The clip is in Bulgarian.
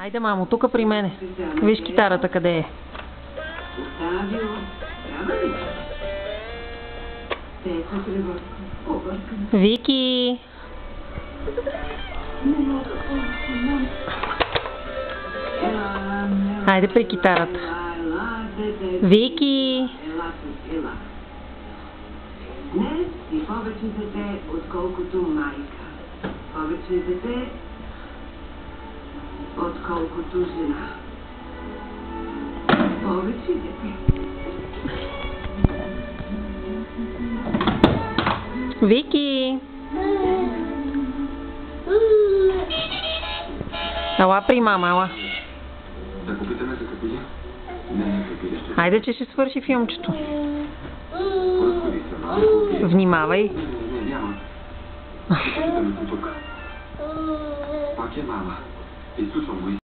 Айде, мамо, тук при мене. Виж китарата къде е. Вики! Айде при китарата. Вики! Днес си повече дете, отколкото майка. Повече дете, отколкото жена. Повече дете. Вики! Ела при мама, ела. Да попитаме за капили? Не, капили ще... Айде, че ще свърши филмчето. Разходи се малко. Внимавай. Не, няма. Ще попитаме по тук. Пак е мама. Изключвам го.